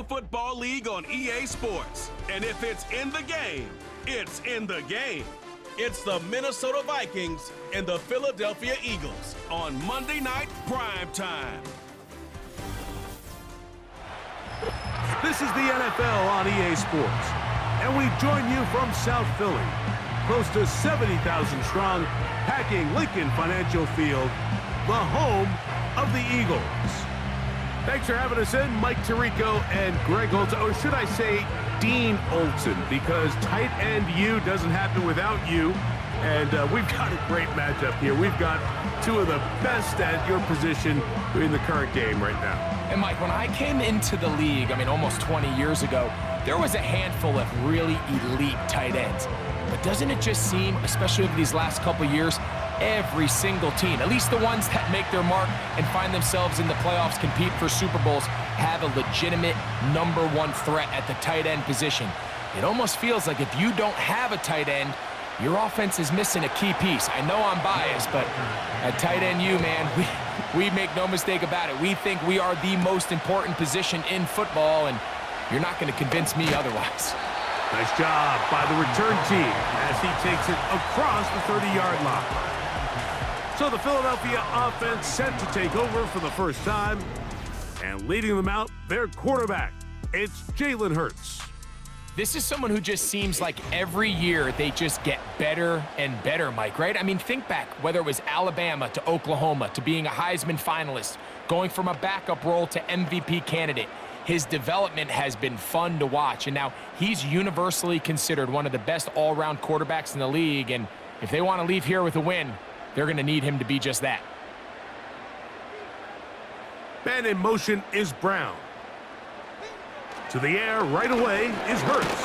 National Football League on EA Sports. And if it's in the game, it's in the game. It's the Minnesota Vikings and the Philadelphia Eagles on Monday Night Prime Time. This is the NFL on EA Sports, and we join you from South Philly, close to 70,000 strong, packing Lincoln Financial Field, the home of the Eagles. Thanks for having us in, Mike Tirico and Greg Olson, or should I say Dean Olson, because tight end U doesn't happen without you, and we've got a great matchup here. We've got two of the best at your position in the current game right now. And Mike, when I came into the league, almost 20 years ago, there was a handful of really elite tight ends. But doesn't it just seem, especially over these last couple of years, every single team, at least the ones that make their mark and find themselves in the playoffs, compete for Super Bowls, have a legitimate #1 threat at the tight end position. It almost feels like if you don't have a tight end, your offense is missing a key piece. I know I'm biased, but at tight end U, man, we make no mistake about it. We think we are the most important position in football, and you're not going to convince me otherwise. Nice job by the return team as he takes it across the 30-yard line. So the Philadelphia offense set to take over for the first time, and leading them out, their quarterback, it's Jalen Hurts. This is someone who just seems like every year they just get better and better, Mike, right? Think back, whether it was Alabama to Oklahoma to being a Heisman finalist, going from a backup role to MVP candidate. His development has been fun to watch, and now he's universally considered one of the best all-around quarterbacks in the league, and if they want to leave here with a win, they're going to need him to be just that. Man in motion is Brown. To the air right away is Hurts.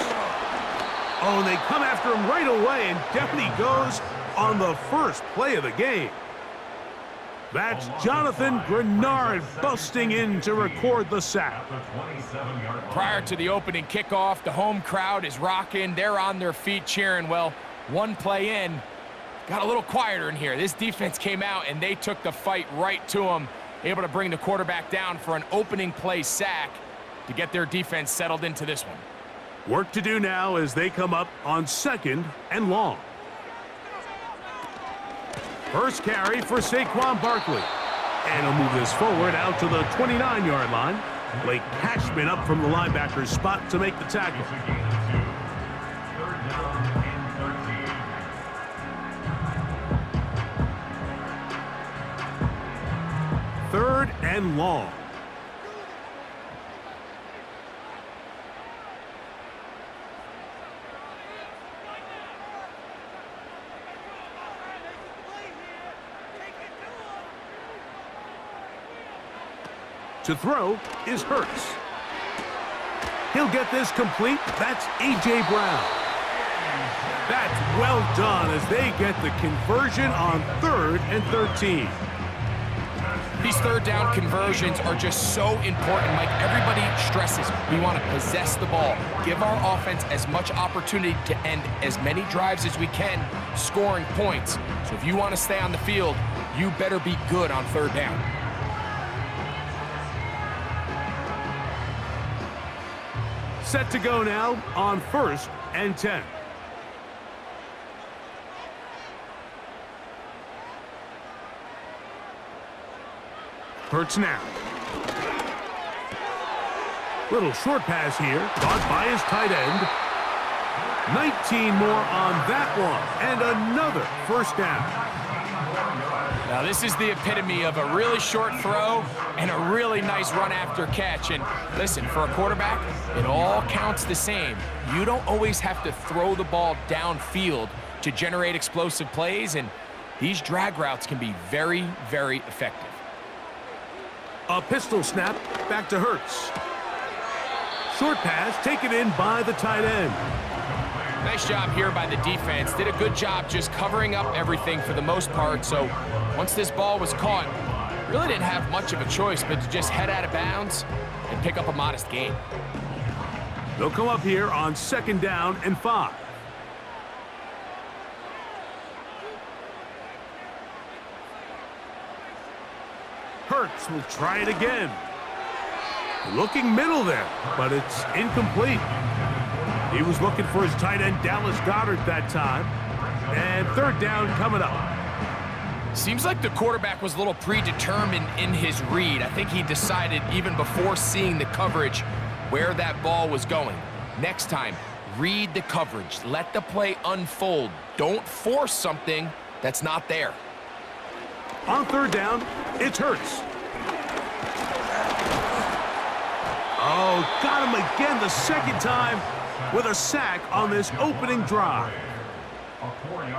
Oh, and they come after him right away, and down he goes on the first play of the game. That's Jonathan Grenard busting in to record the sack. Prior to the opening kickoff, the home crowd is rocking. They're on their feet cheering. Well, one play in, got a little quieter in here. This defense came out, and they took the fight right to him, able to bring the quarterback down for an opening play sack to get their defense settled into this one. Work to do now as they come up on 2nd and long. First carry for Saquon Barkley. And he'll move this forward out to the 29-yard line. Blake Cashman up from the linebacker's spot to make the tackle. Third and long. To throw is Hurts. He'll get this complete. That's A.J. Brown. That's well done as they get the conversion on 3rd and 13. These third down conversions are just so important, Mike. Everybody stresses we want to possess the ball, give our offense as much opportunity to end as many drives as we can, scoring points. So if you want to stay on the field, you better be good on 3rd down. Set to go now on 1st and 10. Hurts now. Little short pass here, caught by his tight end. 19 more on that one, and another first down. Now this is the epitome of a really short throw and a really nice run after catch. And listen, for a quarterback, it all counts the same. You don't always have to throw the ball downfield to generate explosive plays, and these drag routes can be very, very effective. A pistol snap back to Hurts. Short pass taken in by the tight end. Nice job here by the defense. Did a good job just covering up everything for the most part. So once this ball was caught, really didn't have much of a choice but to just head out of bounds and pick up a modest gain. They'll come up here on 2nd down and 5. Hurts will try it again. Looking middle there, but it's incomplete. He was looking for his tight end, Dallas Goedert, that time. And third down coming up. Seems like the quarterback was a little predetermined in his read. I think he decided even before seeing the coverage where that ball was going. Next time, read the coverage. Let the play unfold. Don't force something that's not there. On third down, it's Hurts. Oh, got him again the second time with a sack on this opening drive.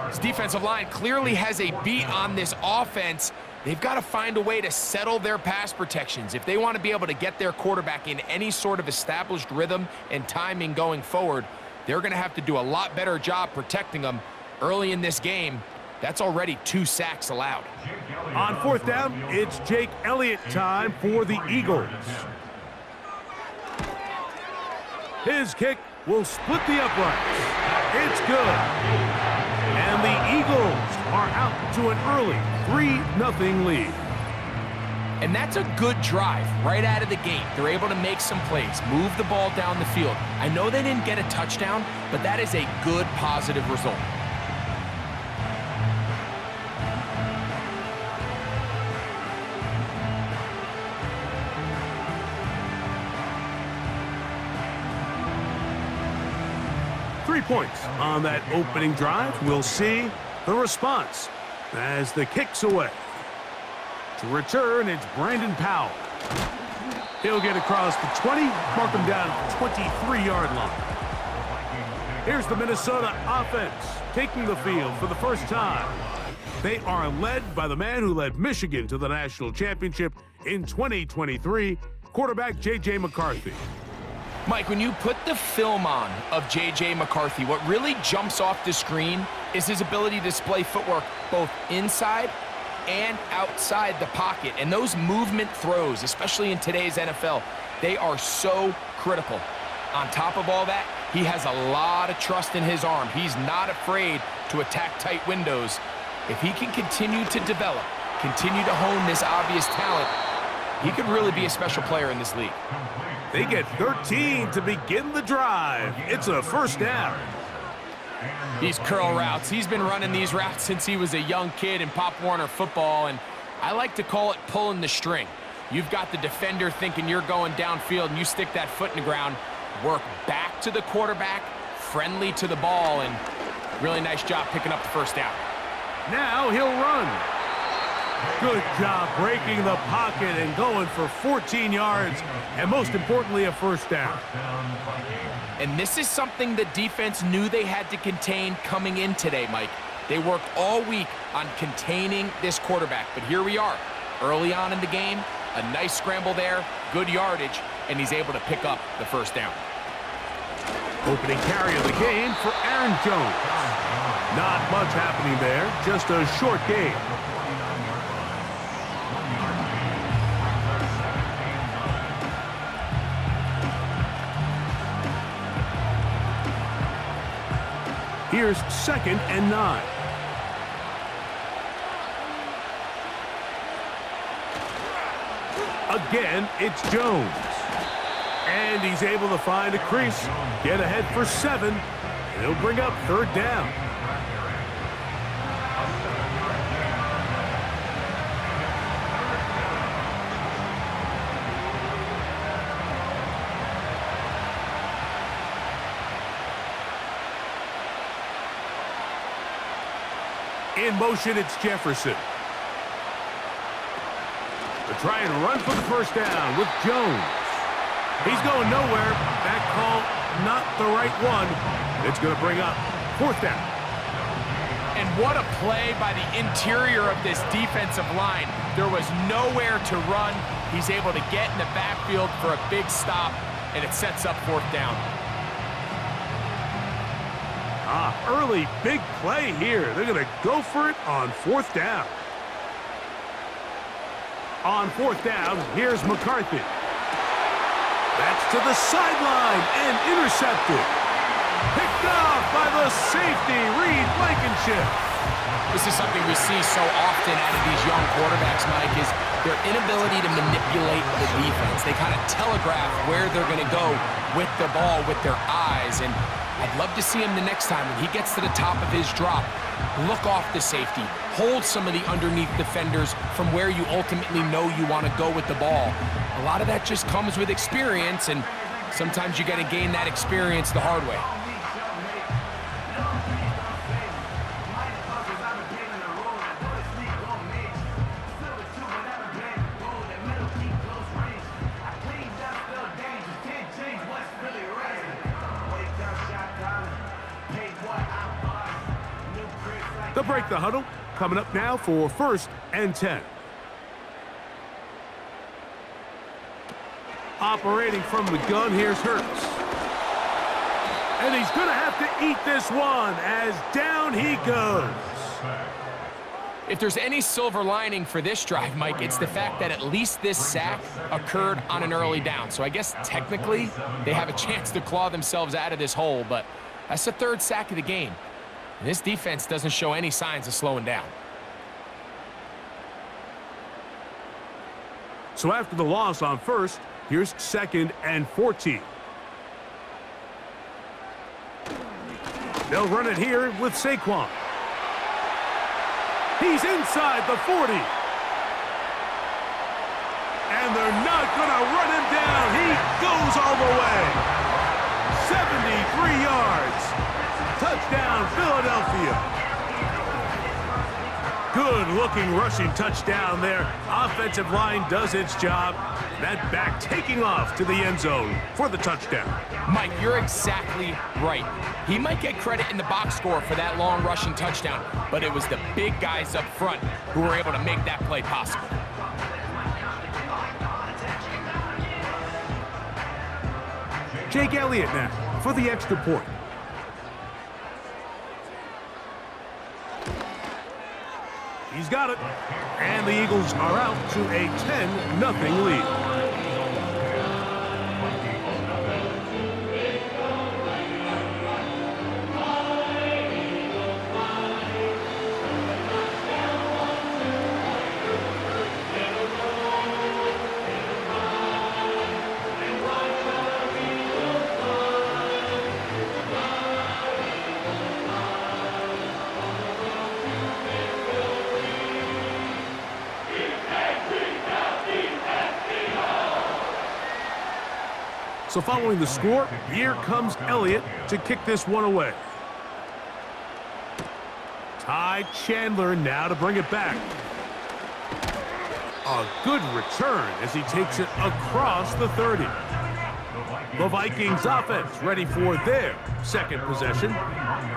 This defensive line clearly has a beat on this offense. They've got to find a way to settle their pass protections. If they want to be able to get their quarterback in any sort of established rhythm and timing going forward, they're going to have to do a lot better job protecting them early in this game. That's already 2 sacks allowed. On fourth down, it's Jake Elliott time for the Eagles. His kick will split the uprights. It's good. And the Eagles are out to an early 3-0 lead. And that's a good drive right out of the gate. They're able to make some plays, move the ball down the field. I know they didn't get a touchdown, but that is a good, positive result. Points on that opening drive. We'll see the response as the kick's away. To return, it's Brandon Powell. He'll get across the 20, mark him down at the 23-yard line. Here's the Minnesota offense taking the field for the first time. They are led by the man who led Michigan to the national championship in 2023, quarterback J.J. McCarthy. Mike, when you put the film on of J.J. McCarthy, what really jumps off the screen is his ability to display footwork both inside and outside the pocket. And those movement throws, especially in today's NFL, they are so critical. On top of all that, he has a lot of trust in his arm. He's not afraid to attack tight windows. If he can continue to develop, continue to hone this obvious talent, he could really be a special player in this league. They get 13 to begin the drive. It's a first down. These curl routes, he's been running these routes since he was a young kid in Pop Warner football, and I like to call it pulling the string. You've got the defender thinking you're going downfield, and you stick that foot in the ground, work back to the quarterback, friendly to the ball, and really nice job picking up the first down. Now he'll run. Good job breaking the pocket and going for 14 yards, and most importantly, a first down. And this is something the defense knew they had to contain coming in today, Mike. They worked all week on containing this quarterback, but here we are, early on in the game, a nice scramble there, good yardage, and he's able to pick up the first down. Opening carry of the game for Aaron Jones. Not much happening there, just a short game. Here's 2nd and 9. Again, it's Jones. And he's able to find a crease, get ahead for 7, and he'll bring up third down. In motion, it's Jefferson. They're trying to run for the first down with Jones. He's going nowhere. That call, not the right one. It's going to bring up fourth down. And what a play by the interior of this defensive line. There was nowhere to run. He's able to get in the backfield for a big stop, and it sets up fourth down. Early big play here. They're going to go for it on fourth down. On fourth down, here's McCarthy. That's to the sideline and intercepted. Picked off by the safety, Reed Blankenship. This is something we see so often out of these young quarterbacks, Mike, is their inability to manipulate the defense. They kind of telegraph where they're going to go with the ball with their eyes, and I'd love to see him the next time when he gets to the top of his drop. Look off the safety. Hold some of the underneath defenders from where you ultimately know you want to go with the ball. A lot of that just comes with experience, and sometimes you got to gain that experience the hard way. They'll break the huddle. Coming up now for 1st and 10. Operating from the gun, here's Hurts. And he's going to have to eat this one as down he goes. If there's any silver lining for this drive, Mike, it's the fact that at least this sack occurred on an early down. So I guess technically they have a chance to claw themselves out of this hole, but that's the 3rd sack of the game. And this defense doesn't show any signs of slowing down. So after the loss on 1st, here's 2nd and 14. They'll run it here with Saquon. He's inside the 40. And they're not going to run him down. He goes all the way. 73 yards. Touchdown, Philadelphia. Good-looking rushing touchdown there. Offensive line does its job. That back taking off to the end zone for the touchdown. Mike, you're exactly right. He might get credit in the box score for that long rushing touchdown, but it was the big guys up front who were able to make that play possible. Jake Elliott now for the extra point. He's got it. And the Eagles are out to a 10-0 lead. So following the score, here comes Elliott to kick this one away. Ty Chandler now to bring it back. A good return as he takes it across the 30. The Vikings offense ready for their 2nd possession.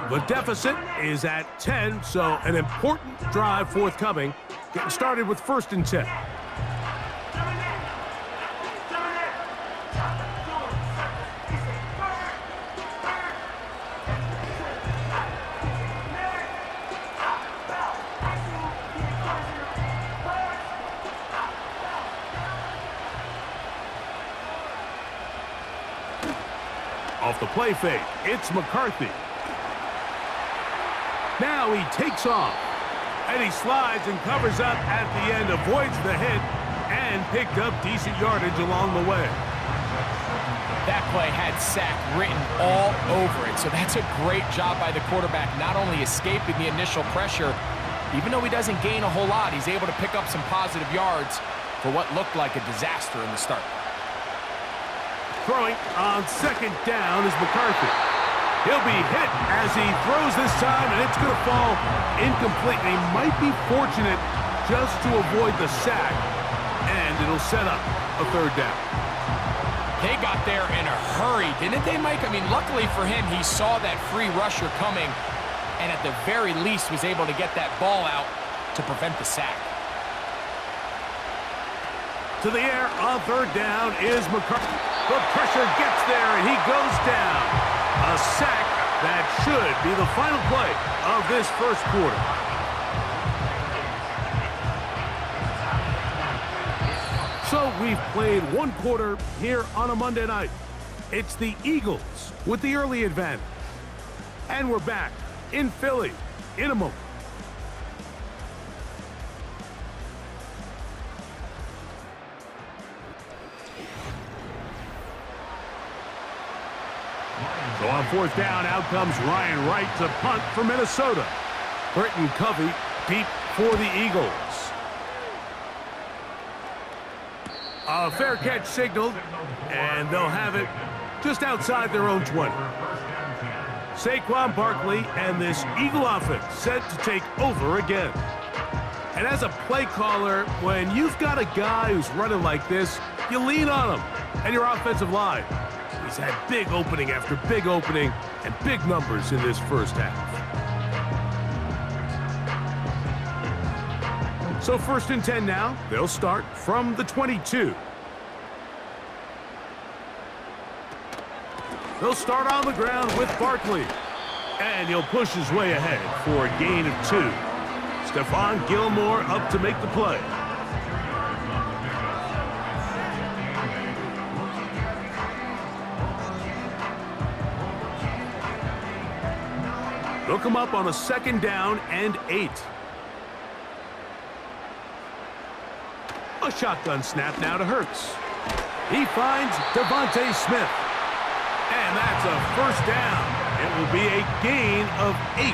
The deficit is at 10, so an important drive forthcoming. Getting started with 1st and 10. Off the play fake, it's McCarthy. Now he takes off, and he slides and covers up at the end, avoids the hit, and picked up decent yardage along the way. That play had sack written all over it, so that's a great job by the quarterback, not only escaping the initial pressure, even though he doesn't gain a whole lot, he's able to pick up some positive yards for what looked like a disaster in the start. Throwing on 2nd down is McCarthy. He'll be hit as he throws this time, and it's going to fall incomplete. He might be fortunate just to avoid the sack, and it'll set up a 3rd down. They got there in a hurry, didn't they, Mike? I mean, luckily for him, he saw that free rusher coming, and at the very least was able to get that ball out to prevent the sack. To the air on 3rd down is McCarthy. The pressure gets there, and he goes down. A sack that should be the final play of this 1st quarter. So we've played 1 quarter here on a Monday night. It's the Eagles with the early advantage. And we're back in Philly in a moment. So on fourth down, out comes Ryan Wright to punt for Minnesota. Britton Covey deep for the Eagles. A fair catch signaled, and they'll have it just outside their own 20. Saquon Barkley and this Eagle offense set to take over again. And as a play caller, when you've got a guy who's running like this, you lean on him and your offensive line. He's had big opening after big opening and big numbers in this first half. So 1st and 10 now. They'll start from the 22. They'll start on the ground with Barkley. And he'll push his way ahead for a gain of 2. Stephon Gilmore up to make the play. They'll come up on a 2nd down and 8. A shotgun snap now to Hurts. He finds Devontae Smith. And that's a 1st down. It will be a gain of 8.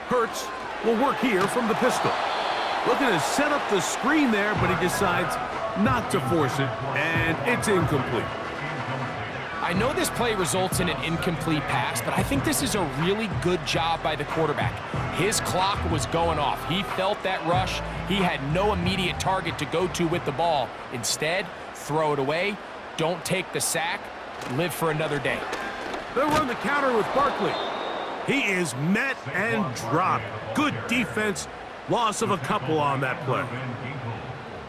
Hurts will work here from the pistol. Looking to set up the screen there, but he decides not to force it, and it's incomplete. I know this play results in an incomplete pass, but I think this is a really good job by the quarterback. His clock was going off. He felt that rush. He had no immediate target to go to with the ball. Instead, throw it away. Don't take the sack. Live for another day. They'll run the counter with Barkley. He is met and dropped. Good defense. Loss of a couple on that play.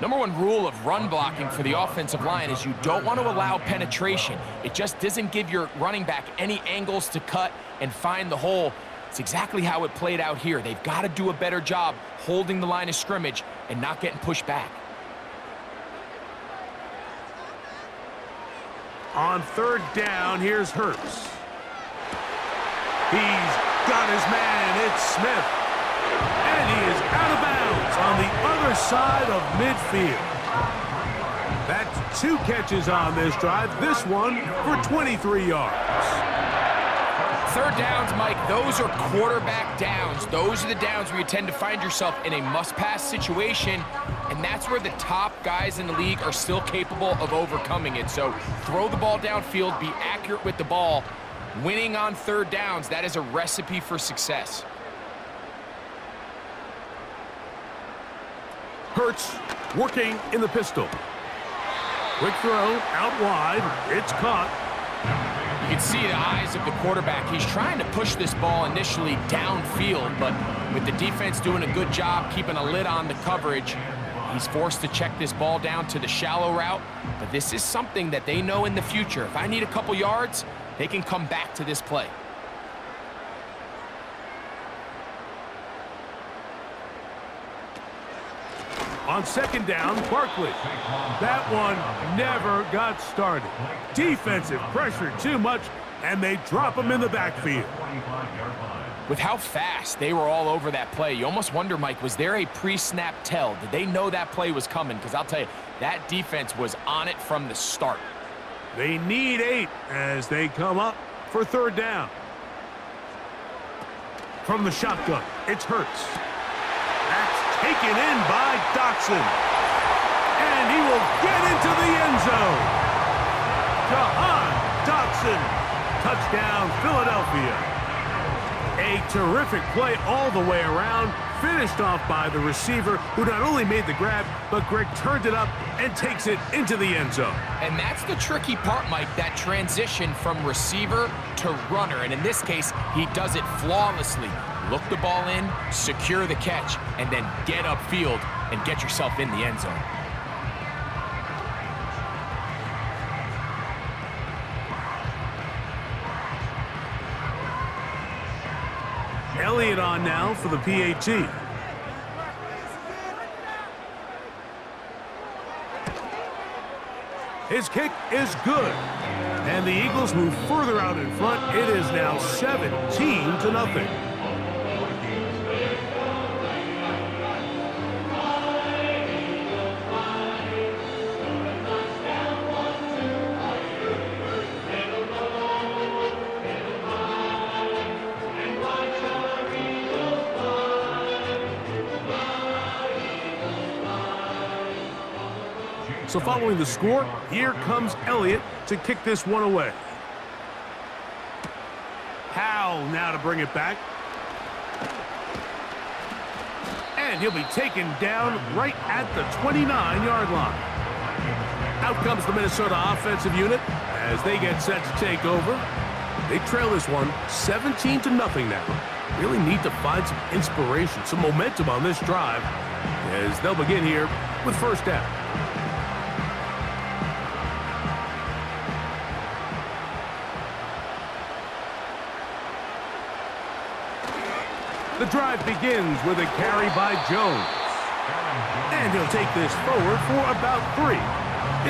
Number one rule of run blocking for the offensive line is you don't want to allow penetration. It just doesn't give your running back any angles to cut and find the hole. It's exactly how it played out here. They've got to do a better job holding the line of scrimmage and not getting pushed back. On 3rd down, here's Hurts. He's got his man. It's Smith. And he is out of bounds on the other side of midfield. That's 2 catches on this drive. This one for 23 yards. 3rd downs, Mike, those are quarterback downs. Those are the downs where you tend to find yourself in a must-pass situation, and that's where the top guys in the league are still capable of overcoming it. So throw the ball downfield, be accurate with the ball. Winning on 3rd downs, that is a recipe for success. Hurts working in the pistol. Quick throw out wide. It's caught. You can see the eyes of the quarterback. He's trying to push this ball initially downfield, but with the defense doing a good job keeping a lid on the coverage, he's forced to check this ball down to the shallow route. But this is something that they know in the future. If I need a couple yards, they can come back to this play. On 2nd down, Barkley. That one never got started. Defensive pressure too much, and they drop him in the backfield. With how fast they were all over that play, you almost wonder, Mike, was there a pre-snap tell? Did they know that play was coming? Because I'll tell you, that defense was on it from the start. They need 8 as they come up for 3rd down. From the shotgun, it's Hurts. That's taken in by Dotson. And he will get into the end zone. Jahan Dotson. Touchdown, Philadelphia. A terrific play all the way around. Finished off by the receiver, who not only made the grab, but Greg turned it up and takes it into the end zone. And that's the tricky part, Mike, that transition from receiver to runner. And in this case, he does it flawlessly. Look the ball in, secure the catch, and then get upfield and get yourself in the end zone. Elliott on now for the PAT. His kick is good. And the Eagles move further out in front. It is now 17-0. So following the score, here comes Elliott to kick this one away. Howell now to bring it back. And he'll be taken down right at the 29-yard line. Out comes the Minnesota offensive unit as they get set to take over. They trail this one 17-0 now. Really need to find some inspiration, some momentum on this drive as they'll begin here with first down. The drive begins with a carry by Jones. And he'll take this forward for about 3.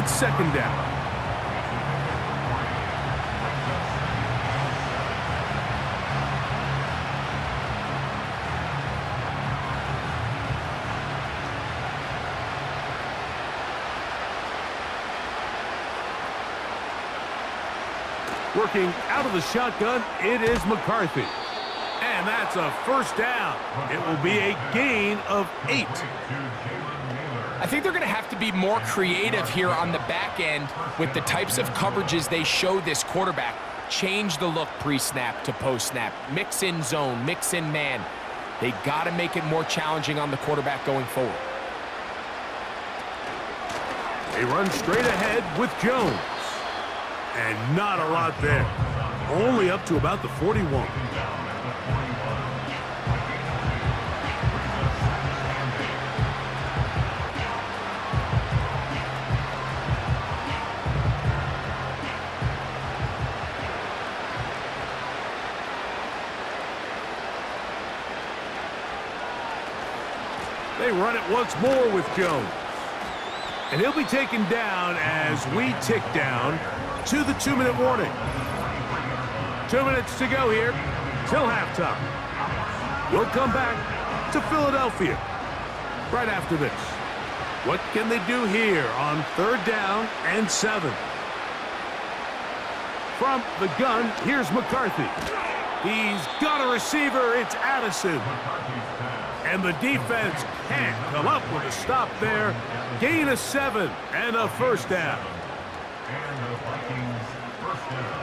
It's second down. Working out of the shotgun, it is McCarthy. And that's a first down. It will be a gain of 8. I think they're going to have to be more creative here on the back end with the types of coverages they show this quarterback. Change the look pre-snap to post-snap. Mix in zone, mix in man. They got to make it more challenging on the quarterback going forward. They run straight ahead with Jones. And not a lot there. Only up to about the 41. They run it once more with Jones. And he'll be taken down as we tick down to the 2-minute warning. 2 minutes to go here till halftime. We'll come back to Philadelphia right after this. What can they do here on 3rd down and 7? From the gun, here's McCarthy. He's got a receiver. It's Addison. And the defense can't come up with a stop there. Gain of 7 and a first down. And the Vikings first down.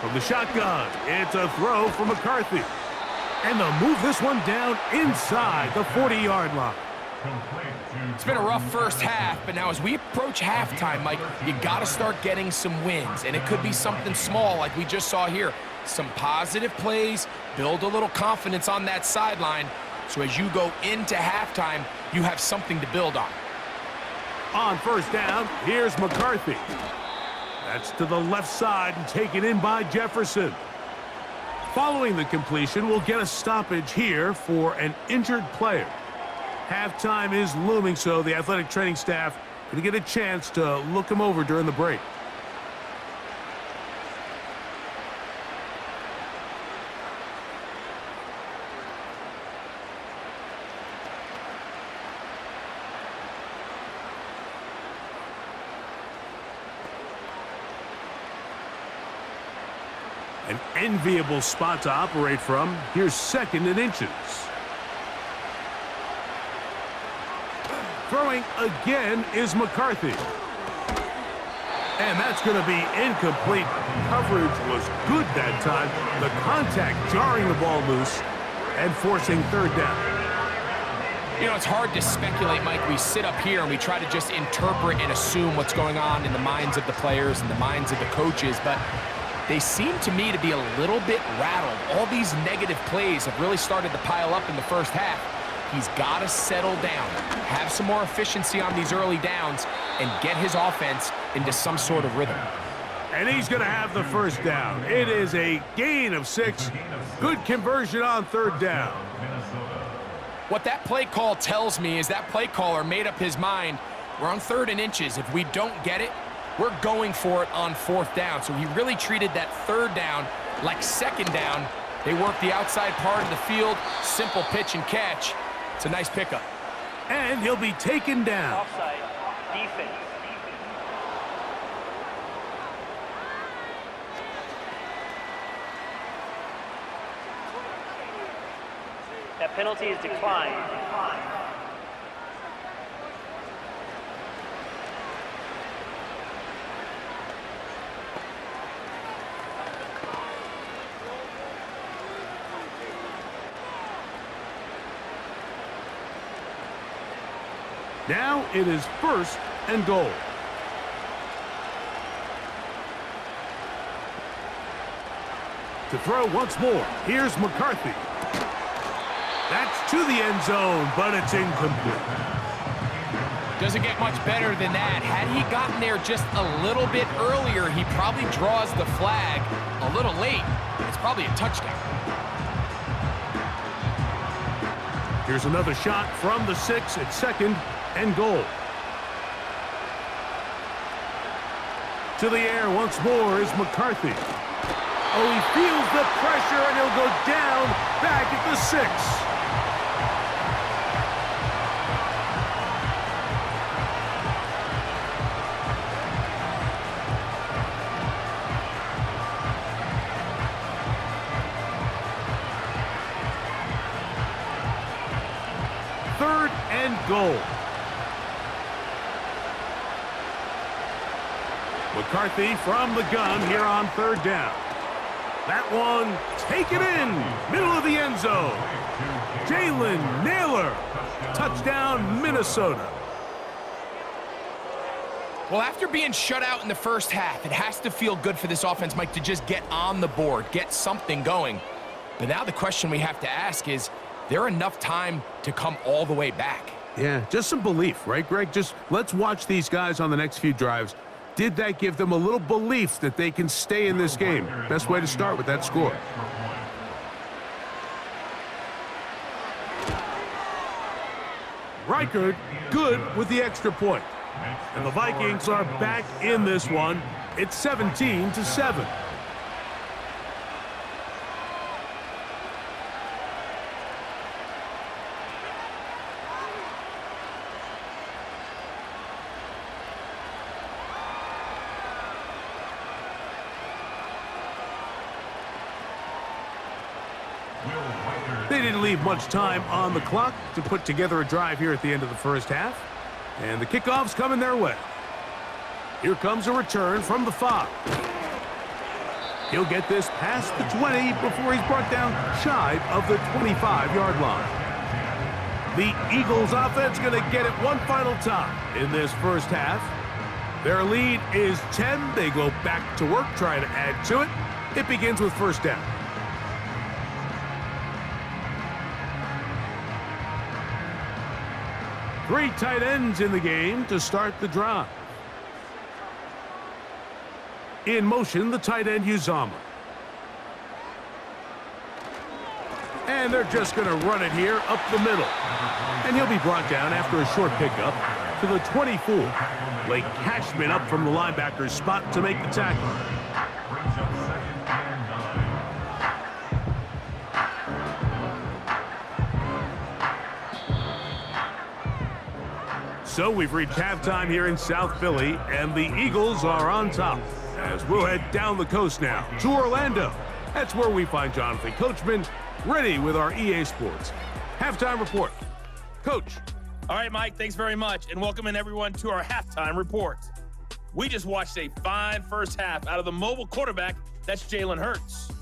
From the shotgun, it's a throw for McCarthy. And they'll move this one down inside the 40-yard line. It's been a rough first half, but now as we approach halftime, Mike, you got to start getting some wins, and it could be something small like we just saw here. Some positive plays, build a little confidence on that sideline, so as you go into halftime, you have something to build on. On first down, here's McCarthy. That's to the left side and taken in by Jefferson. Following the completion, we'll get a stoppage here for an injured player. Halftime is looming, so the athletic training staff going to get a chance to look him over during the break. An enviable spot to operate from. Here's 2nd and inches. Throwing again is McCarthy. And that's going to be incomplete. Coverage was good that time. The contact jarring the ball loose and forcing 3rd down. You know, it's hard to speculate, Mike. We sit up here and we try to just interpret and assume what's going on in the minds of the players and the minds of the coaches, but they seem to me to be a little bit rattled. All these negative plays have really started to pile up in the first half. He's got to settle down, have some more efficiency on these early downs, and get his offense into some sort of rhythm. And he's going to have the first down. It is a gain of 6. Good conversion on 3rd down. What that play call tells me is that play caller made up his mind. We're on 3rd and inches. If we don't get it, we're going for it on 4th down. So he really treated that 3rd down like 2nd down. They work the outside part of the field, simple pitch and catch. It's a nice pickup. And he'll be taken down. Offside. Defense. That penalty is declined. Now it is 1st and goal. To throw once more, here's McCarthy. That's to the end zone, but it's incomplete. Doesn't get much better than that. Had he gotten there just a little bit earlier, he probably draws the flag a little late. It's probably a touchdown. Here's another shot from the 6 at 2nd and goal. To the air once more is McCarthy. Oh, he feels the pressure, and he'll go down back at the 6. Third and goal. McCarthy from the gun here on 3rd down. That one taken in, middle of the end zone. Jalen Naylor, touchdown Minnesota. Well, after being shut out in the first half, it has to feel good for this offense, Mike, to just get on the board, get something going. But now the question we have to ask is there enough time to come all the way back? Yeah, just some belief, right, Greg? Just let's watch these guys on the next few drives. Did that give them a little belief that they can stay in this game? Best way to start with that score. Reichard, good with the extra point. And the Vikings are back in this one. It's 17-7. They didn't leave much time on the clock to put together a drive here at the end of the first half. And the kickoff's coming their way. Here comes a return from the 5. He'll get this past the 20 before he's brought down shy of the 25-yard line. The Eagles offense going to get it one final time in this first half. Their lead is 10. They go back to work, trying to add to it. It begins with 1st down. Three tight ends in the game to start the drive. In motion, the tight end Uzama. And they're just going to run it here up the middle. And he'll be brought down after a short pickup to the 24. Blake Cashman up from the linebacker's spot to make the tackle. So we've reached halftime here in South Philly, and the Eagles are on top. As we'll head down the coast now to Orlando. That's where we find Jonathan Coachman ready with our EA Sports halftime report. Coach. All right, Mike, thanks very much, and welcome in everyone to our halftime report. We just watched a fine first half out of the mobile quarterback, that's Jalen Hurts.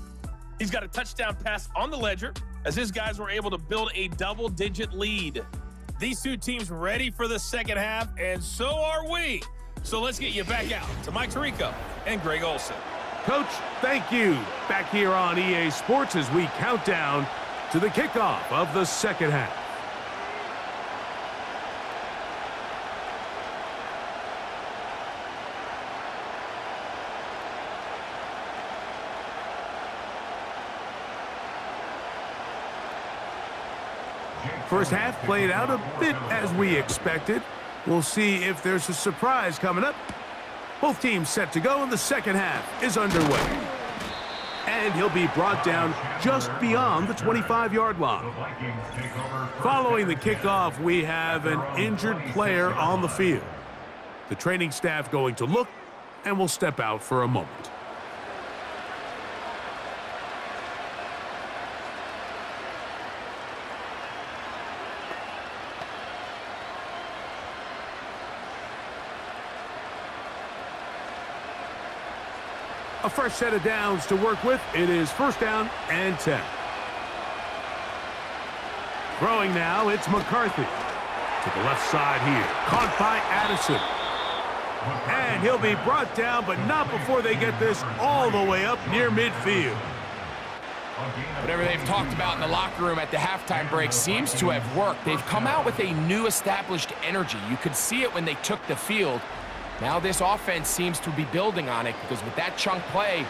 He's got a touchdown pass on the ledger as his guys were able to build a double-digit lead. These two teams ready for the second half, and so are we. So let's get you back out to Mike Tirico and Greg Olson. Coach, thank you. Back here on EA Sports as we count down to the kickoff of the second half. First half played out a bit as we expected. We'll see if there's a surprise coming up. Both teams set to go, and the second half is underway. And he'll be brought down just beyond the 25-yard line. Following the kickoff, we have an injured player on the field. The training staff going to look, and will step out for a moment. A fresh set of downs to work with. It is first down and 10. Throwing now, it's McCarthy. To the left side here. Caught by Addison. And he'll be brought down, but not before they get this all the way up near midfield. Whatever they've talked about in the locker room at the halftime break seems to have worked. They've come out with a new established energy. You could see it when they took the field. Now this offense seems to be building on it because with that chunk play,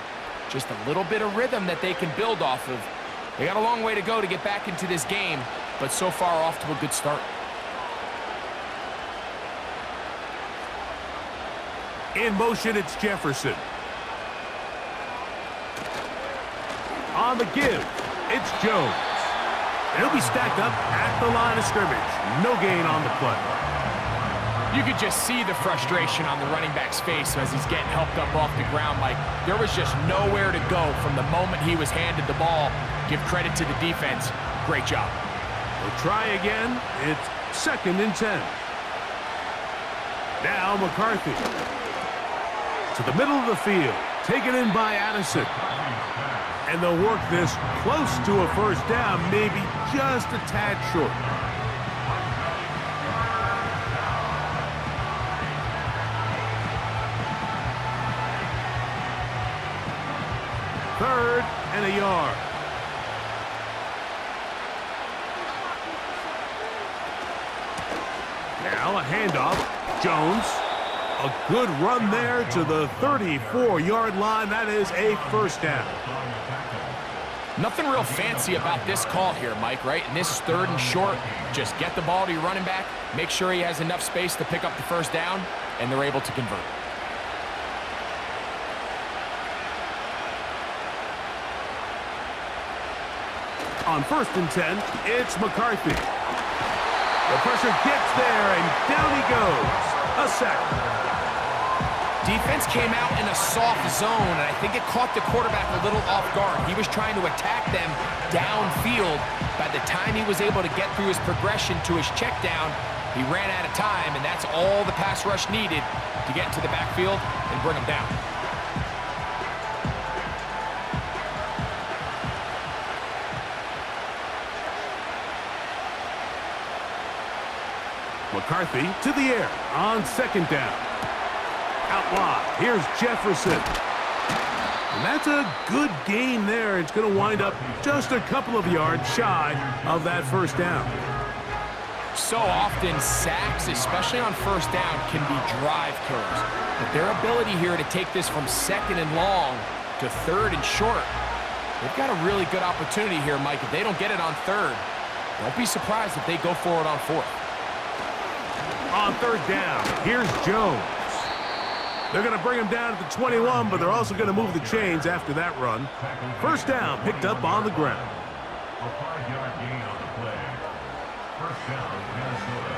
just a little bit of rhythm that they can build off of. They got a long way to go to get back into this game, but so far off to a good start. In motion, it's Jefferson. On the give, it's Jones. He'll be stacked up at the line of scrimmage. No gain on the play. You could just see the frustration on the running back's face as he's getting helped up off the ground. Like, there was just nowhere to go from the moment he was handed the ball. Give credit to the defense. Great job. We'll try again. It's second and 10. Now McCarthy. To the middle of the field. Taken in by Addison. And they'll work this close to a first down, maybe just a tad short. Third and a yard. Now a handoff. Jones. A good run there to the 34-yard line. That is a first down. Nothing real fancy about this call here, Mike, right? And this is third and short. Just get the ball to your running back, make sure he has enough space to pick up the first down, and they're able to convert. On first and 10, it's McCarthy. The pressure gets there, and down he goes. A sack. Defense came out in a soft zone, and I think it caught the quarterback a little off guard. He was trying to attack them downfield. By the time he was able to get through his progression to his check down, he ran out of time, and that's all the pass rush needed to get into the backfield and bring him down. McCarthy to the air on second down. Out wide, here's Jefferson. And that's a good gain there. It's going to wind up just a couple of yards shy of that first down. So often, sacks, especially on first down, can be drive killers. But their ability here to take this from second and long to third and short, they've got a really good opportunity here, Mike. If they don't get it on third, don't be surprised if they go for it on fourth. On third down, here's Jones. They're going to bring him down to the 21, but they're also going to move the chains after that run. First down picked up on the ground. A 5-yard gain on the play. First down, Minnesota.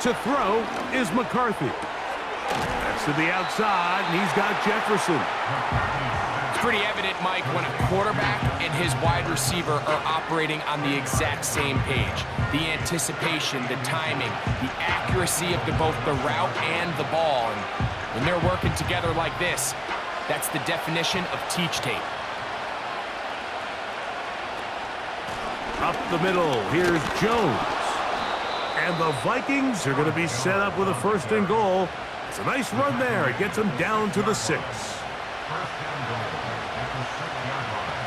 To throw is McCarthy. That's to the outside, and he's got Jefferson. It's pretty evident, Mike, when a quarterback and his wide receiver are operating on the exact same page. The anticipation, the timing, the accuracy of both the route and the ball. And when they're working together like this, that's the definition of teach tape. Up the middle, here's Jones. And the Vikings are going to be set up with a first and goal. It's a nice run there. It gets them down to the 6. First down goal at the 6-yard line.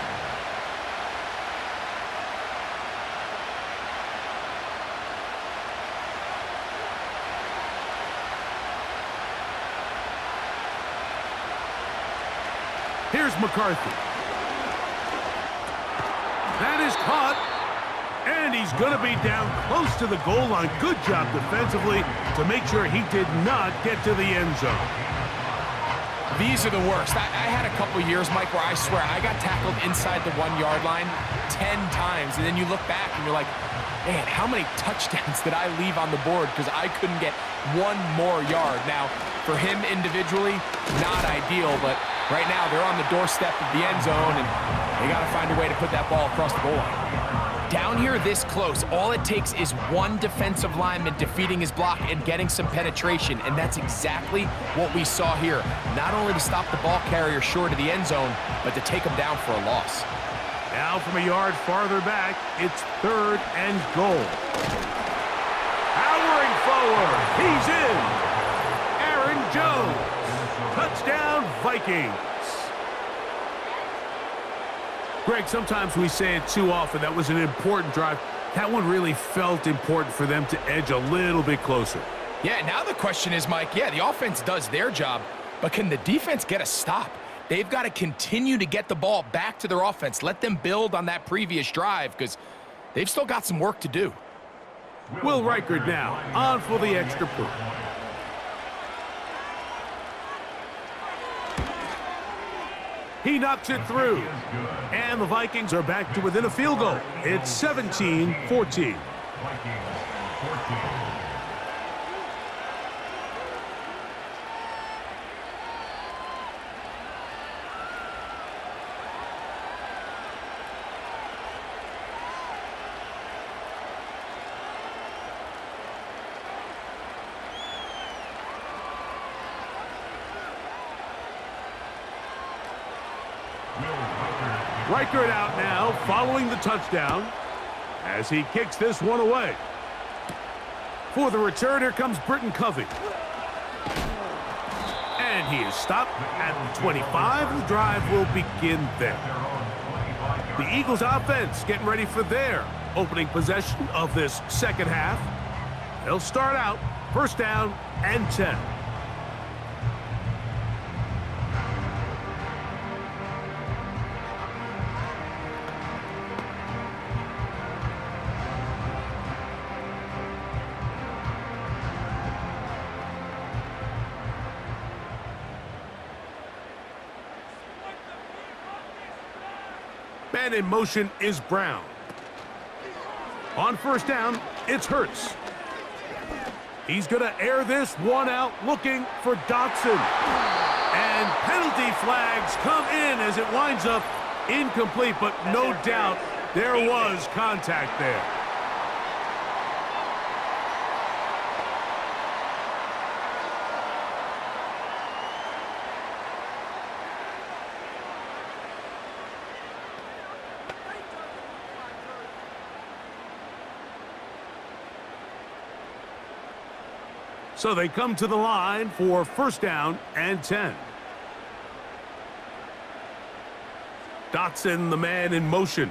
Here's McCarthy. That is caught. And he's going to be down close to the goal line. Good job defensively to make sure he did not get to the end zone. These are the worst. I had a couple years, Mike, where I swear I got tackled inside the 1-yard line 10 times. And then you look back and you're like, man, how many touchdowns did I leave on the board because I couldn't get one more yard? Now, for him individually, not ideal, but right now they're on the doorstep of the end zone, and they got to find a way to put that ball across the goal line. Down here this close, all it takes is one defensive lineman defeating his block and getting some penetration, and that's exactly what we saw here. Not only to stop the ball carrier short of the end zone, but to take him down for a loss. Now from a yard farther back, it's 3rd and goal. Powering forward, he's in. Aaron Jones, touchdown Vikings. Greg, sometimes we say it too often. That was an important drive. That one really felt important for them to edge a little bit closer. Yeah, now the question is, Mike, yeah, the offense does their job, but can the defense get a stop? They've got to continue to get the ball back to their offense. Let them build on that previous drive because they've still got some work to do. Will Reichard now on for the extra point. He knocks it through. And the Vikings are back to within a field goal. It's 17-14. Vikings 14. Reichard out now, following the touchdown, as he kicks this one away. For the return, here comes Britton Covey. And he is stopped at the 25, and the drive will begin there. The Eagles offense getting ready for their opening possession of this second half. They'll start out 1st down and 10. Man in motion is Brown. On 1st down, it's Hurts. He's going to air this one out, looking for Dotson. And penalty flags come in as it winds up incomplete, but no doubt there was contact there. So they come to the line for 1st down and 10. Dotson, the man in motion.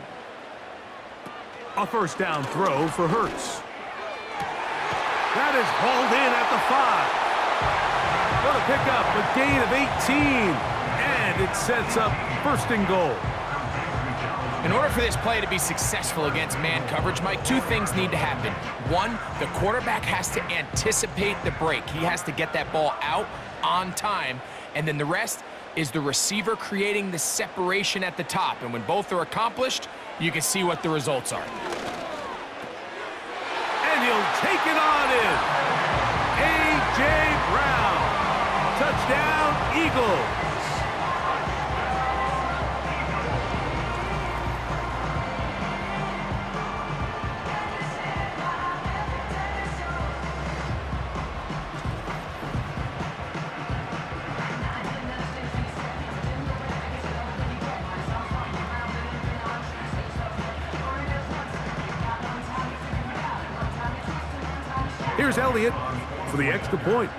A 1st down throw for Hurts. That is hauled in at the 5. Going to pick up a gain of 18. And it sets up 1st and goal. In order for this play to be successful against man coverage, Mike, 2 things need to happen. 1, the quarterback has to anticipate the break. He has to get that ball out on time. And then the rest is the receiver creating the separation at the top. And when both are accomplished, you can see what the results are. And he'll take it on in. A.J. Brown. Touchdown, Eagles. Here's Elliott for the extra point.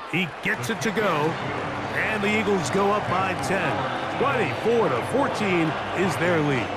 He gets it to go, and the Eagles go up by 10. 24-14 is their lead.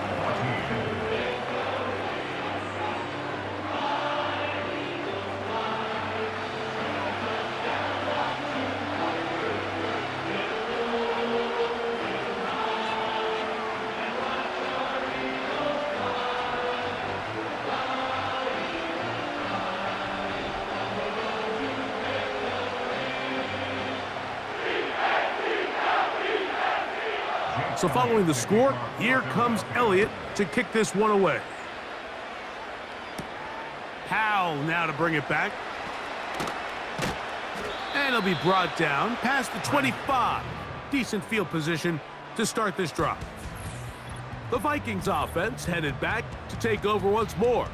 So following the score, here comes Elliott to kick this one away. Howell now to bring it back. And he'll be brought down past the 25. Decent field position to start this drive. The Vikings offense headed back to take over once more.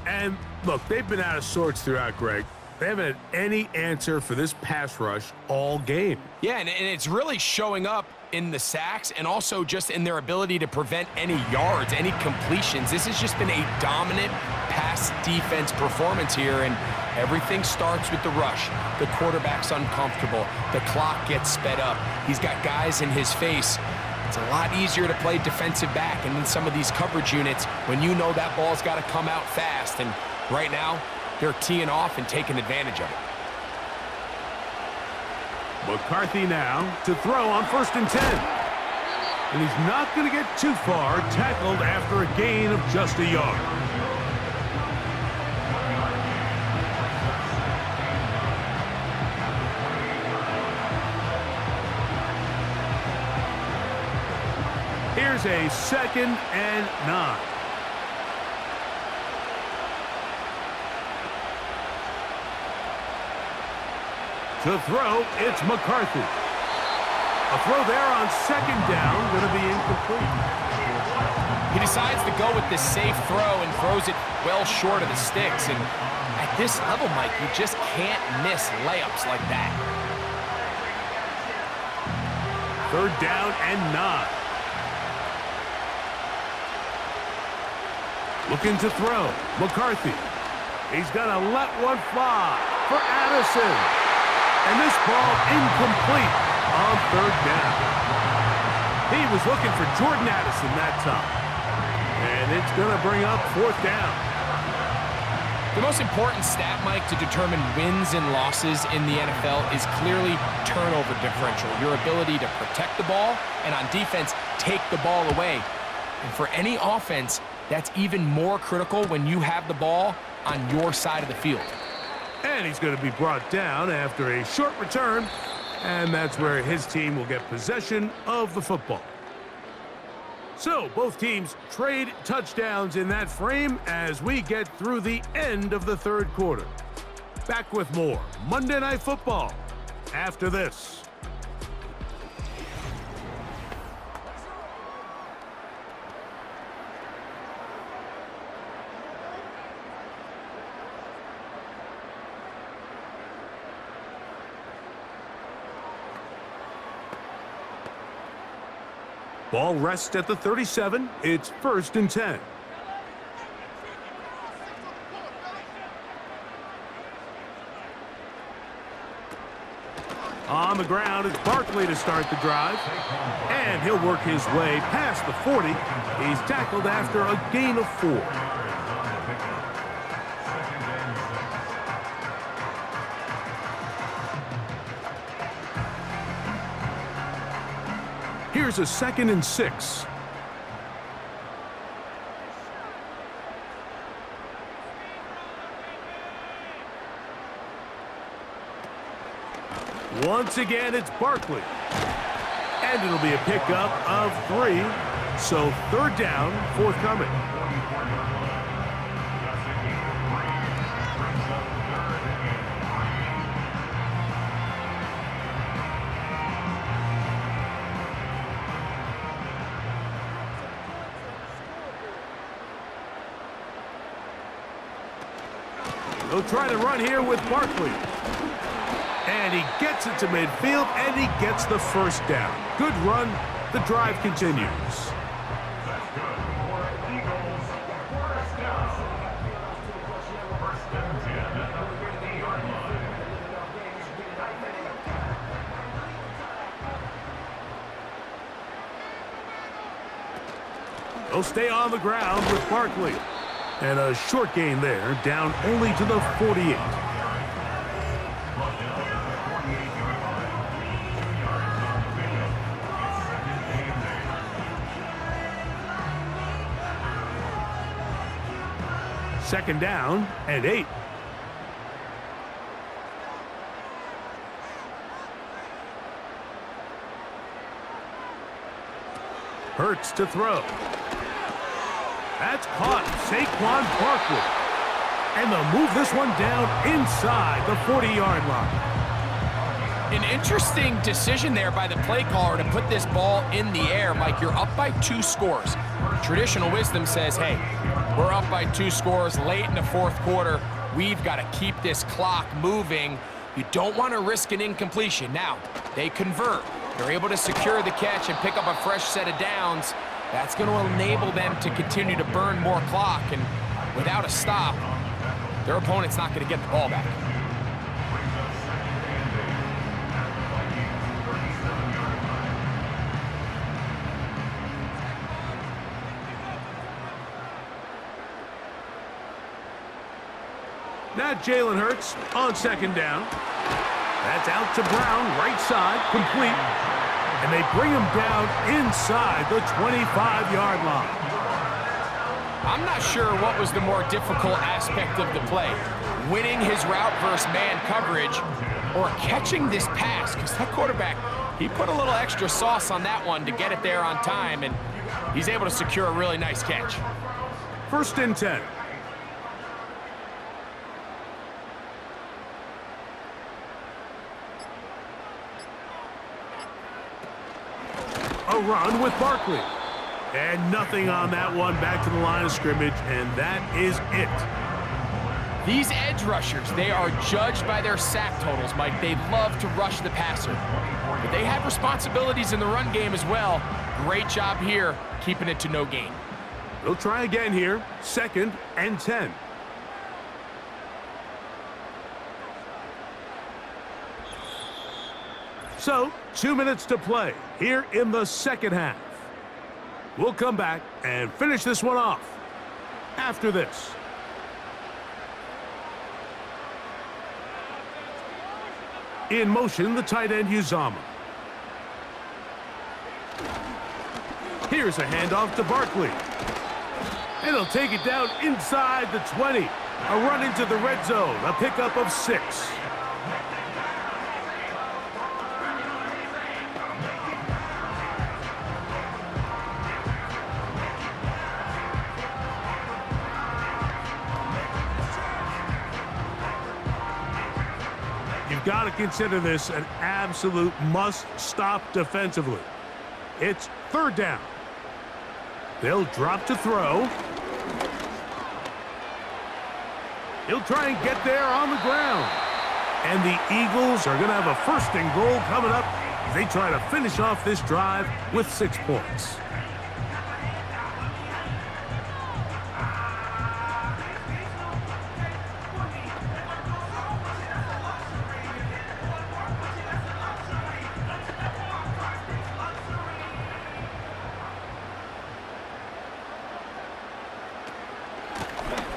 And look, they've been out of sorts throughout, Greg. They haven't had any answer for this pass rush all game. Yeah, and it's really showing up in the sacks and also just in their ability to prevent any yards, any completions. This has just been a dominant pass defense performance here, and everything starts with the rush. The quarterback's uncomfortable. The clock gets sped up. He's got guys in his face. It's a lot easier to play defensive back and in some of these coverage units when you know that ball's got to come out fast. And right now, they're teeing off and taking advantage of it. McCarthy now to throw on 1st and 10. And he's not going to get too far, tackled after a gain of just a yard. Here's a 2nd and 9. To throw, it's McCarthy. A throw there on 2nd down, going to be incomplete. He decides to go with this safe throw and throws it well short of the sticks. And at this level, Mike, you just can't miss layups like that. 3rd down and 9. Looking to throw. McCarthy. He's going to let one fly for Addison. And this ball incomplete on 3rd down. He was looking for Jordan Addison that time. And it's going to bring up 4th down. The most important stat, Mike, to determine wins and losses in the NFL is clearly turnover differential. Your ability to protect the ball and on defense, take the ball away. And for any offense, that's even more critical when you have the ball on your side of the field. And he's going to be brought down after a short return, and that's where his team will get possession of the football. So both teams trade touchdowns in that frame as we get through the end of the 3rd quarter. Back with more Monday Night Football after this. Ball rests at the 37. It's 1st and 10. On the ground, it's Barkley to start the drive. And he'll work his way past the 40. He's tackled after a gain of 4. Here's a 2nd and 6. Once again, it's Barkley. And it'll be a pickup of 3. So 3rd down, forthcoming. They'll try to run here with Barkley. And he gets it to midfield, and he gets the 1st down. Good run. The drive continues. That's good. For Eagles, 1st down. 1st and 10 at the 50-yard line. They'll stay on the ground with Barkley. And a short gain there, down only to the 48. Second down and 8. Hurts to throw. That's caught. Saquon Barkley. And they'll move this one down inside the 40-yard line. An interesting decision there by the play caller to put this ball in the air. Mike, you're up by 2 scores. Traditional wisdom says, hey, we're up by 2 scores late in the fourth quarter. We've got to keep this clock moving. You don't want to risk an incompletion. Now, they convert. They're able to secure the catch and pick up a fresh set of downs. That's going to enable them to continue to burn more clock. And without a stop, their opponent's not going to get the ball back. Now Jalen Hurts on second down. That's out to Brown, right side, complete. And they bring him down inside the 25-yard line. I'm not sure what was the more difficult aspect of the play. Winning his route versus man coverage or catching this pass, because that quarterback, he put a little extra sauce on that one to get it there on time, and he's able to secure a really nice catch. 1st and 10. A run with Barkley. And nothing on that one, back to the line of scrimmage, and that is it. These edge rushers, they are judged by their sack totals, Mike. They love to rush the passer. But they have responsibilities in the run game as well. Great job here, keeping it to no gain. They'll try again here, 2nd and 10. So, 2 minutes to play here in the second half. We'll come back and finish this one off after this. In motion, the tight end Uzama. Here's a handoff to Barkley. And he'll take it down inside the 20. A run into the red zone, a pickup of 6. You've got to consider this an absolute must-stop defensively. It's 3rd down. They'll drop to throw. He'll try and get there on the ground. And the Eagles are going to have a 1st and goal coming up as they try to finish off this drive with 6 points.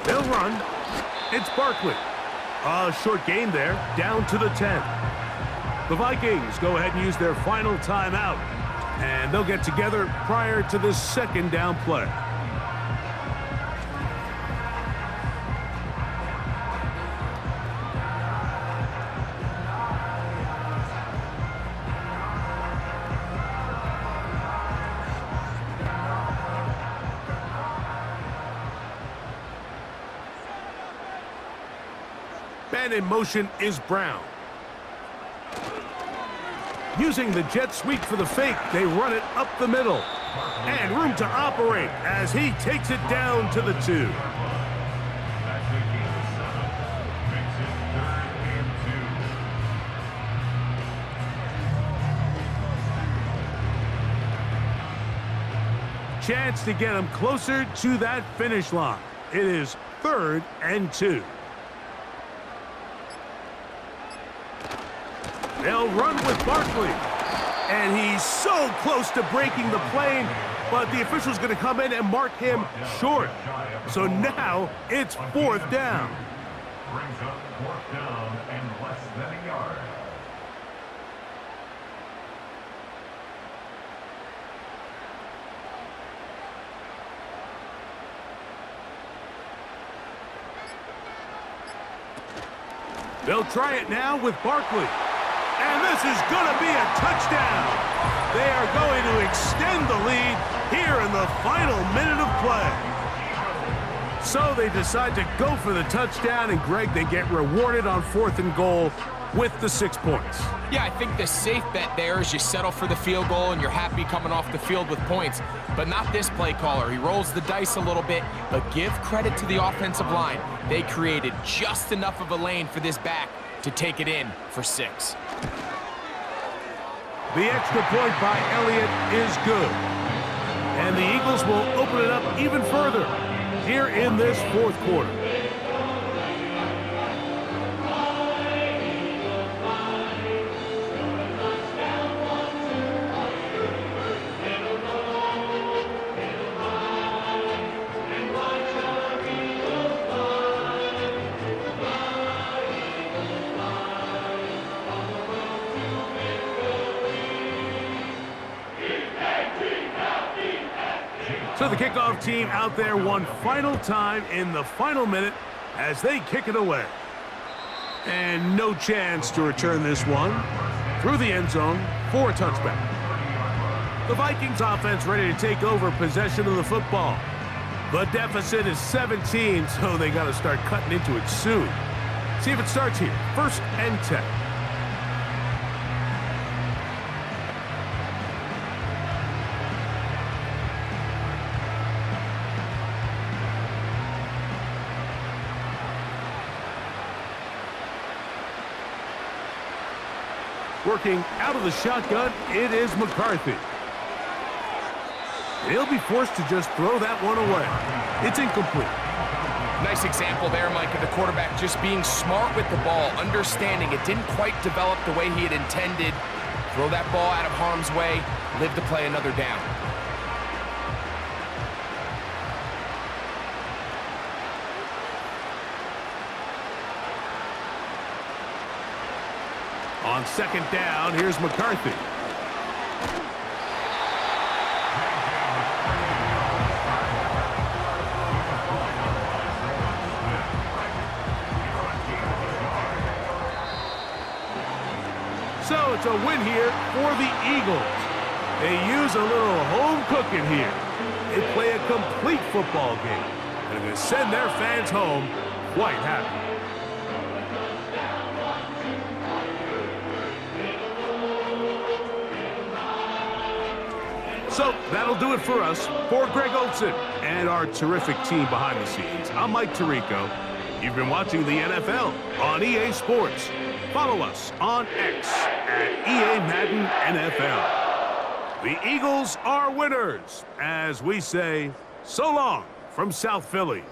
They'll run. It's Barkley. A short game there, down to the 10. The Vikings go ahead and use their final timeout, and they'll get together prior to this 2nd down play. And in motion is Brown. Using the jet sweep for the fake, they run it up the middle. And room to operate as he takes it down to the 2. Chance to get him closer to that finish line. It is 3rd and 2. They'll run with Barkley. And he's so close to breaking the plane, but the official's going to come in and mark him short. So now it's 4th down. Brings up 4th down and less than a yard. They'll try it now with Barkley. And this is going to be a touchdown. They are going to extend the lead here in the final minute of play. So they decide to go for the touchdown, and Greg, they get rewarded on 4th and goal with the 6 points. Yeah, I think the safe bet there is you settle for the field goal and you're happy coming off the field with points. But not this play caller. He rolls the dice a little bit, but give credit to the offensive line. They created just enough of a lane for this back to take it in for 6. The extra point by Elliott is good. And the Eagles will open it up even further here in this 4th quarter. So the kickoff team out there one final time in the final minute as they kick it away. And no chance to return this one through the end zone for a touchback. The Vikings offense ready to take over possession of the football. The deficit is 17, so they got to start cutting into it soon. See if it starts here. 1st and 10. Working out of the shotgun, it is McCarthy. He'll be forced to just throw that one away. It's incomplete. Nice example there, Mike, of the quarterback just being smart with the ball, understanding it didn't quite develop the way he had intended. Throw that ball out of harm's way, live to play another down. On 2nd down, here's McCarthy. So it's a win here for the Eagles. They use a little home cooking here. They play a complete football game, and they're going to send their fans home quite happy. So that'll do it for us. For Greg Olson and our terrific team behind the scenes, I'm Mike Tirico. You've been watching the NFL on EA Sports. Follow us on X at EA Madden NFL. The Eagles are winners, as we say, so long from South Philly.